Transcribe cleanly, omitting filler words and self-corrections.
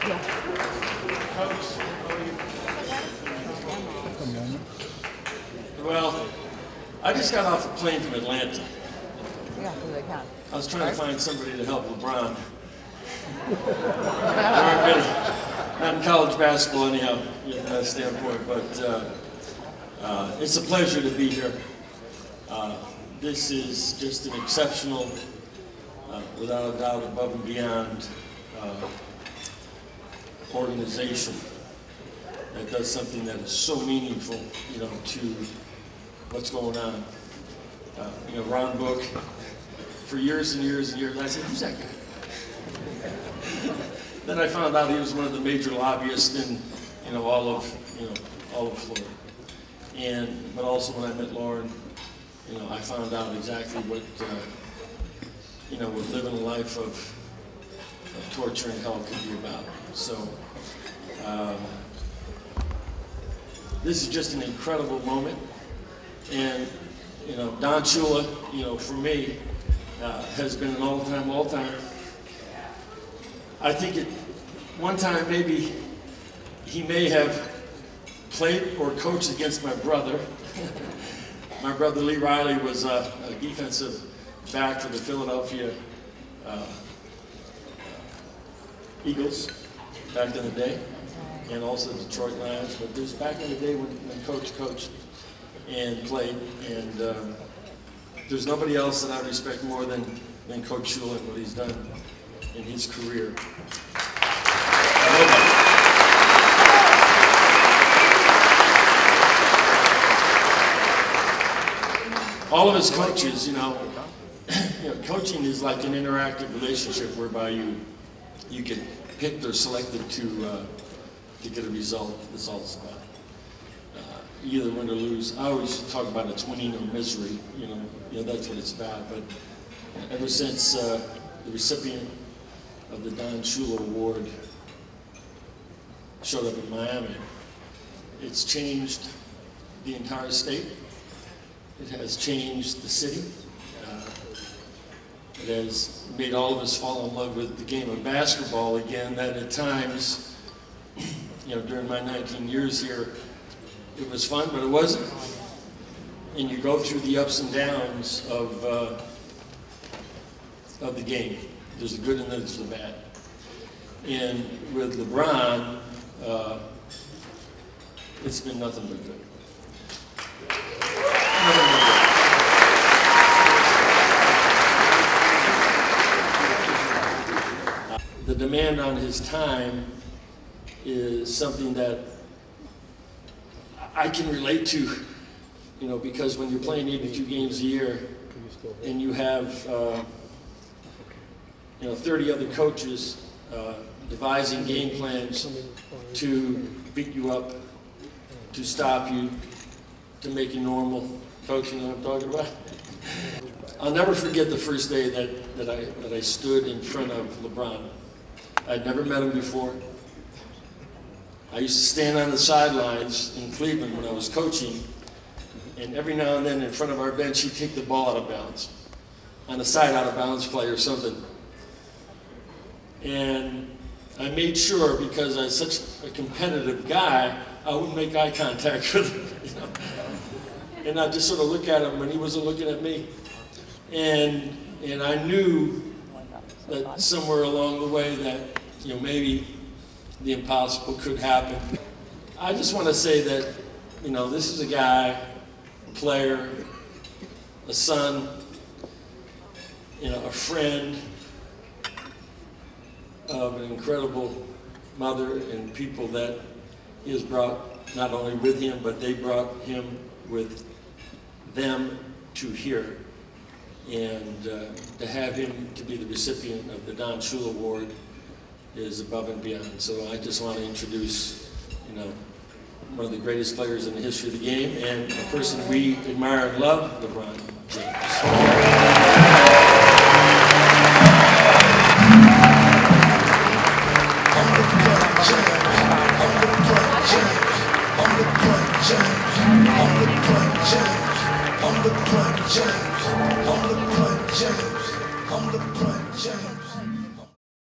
Yeah. Coach, well, I just got off a plane from Atlanta. Yeah, because they can. I was trying to find somebody to help LeBron. Not in college basketball anyhow, from that standpoint, but it's a pleasure to be here. This is just an exceptional, without a doubt, above and beyond organization that does something that is so meaningful, to what's going on. Ron Book, for years and years and years, I said, who's that guy? Then I found out he was one of the major lobbyists in, all of Florida. But also when I met Lauren, I found out exactly what, what living a life of torture and hell could be about. So, this is just an incredible moment. And, Don Shula, for me, has been an all-time. I think at one time maybe he may have played or coached against my brother. My brother Lee Riley was a defensive back for the Philadelphia Eagles back in the day, and also the Detroit Lions. But this back in the day when Coach coached and played, and there's nobody else that I respect more than Coach Shula and what he's done in his career. All of his coaches, coaching is like an interactive relationship whereby you get picked or selected to get a result. That's all it's about. Either win or lose. I always talk about it's winning or misery. That's what it's about. But ever since the recipient of the Dade Schools Award showed up in Miami, it's changed the entire state. It has changed the city. It has made all of us fall in love with the game of basketball again, that at times, during my 19 years here, it was fun, but it wasn't. And you go through the ups and downs of the game. There's the good and there's the bad. And with LeBron, it's been nothing but good. The demand on his time is something that I can relate to, because when you're playing 82 games a year and you have 30 other coaches devising game plans to beat you up, to stop you, to make you normal. Coach, you know what I'm talking about? I'll never forget the first day that I stood in front of LeBron. I'd never met him before. I used to stand on the sidelines in Cleveland when I was coaching, and every now and then in front of our bench, he'd take the ball out of bounds, on a side out of bounds play or something. And I made sure, because I was such a competitive guy, I wouldn't make eye contact with him, And I'd just sort of look at him when he wasn't looking at me. And I knew that somewhere along the way that, maybe the impossible could happen. I just want to say that, this is a guy, a player, a son, a friend of an incredible mother and people that he has brought not only with him, but they brought him with them to here. And to have him to be the recipient of the Dade Schools Award is above and beyond. So I just want to introduce, one of the greatest players in the history of the game, and a person we admire and love, LeBron James.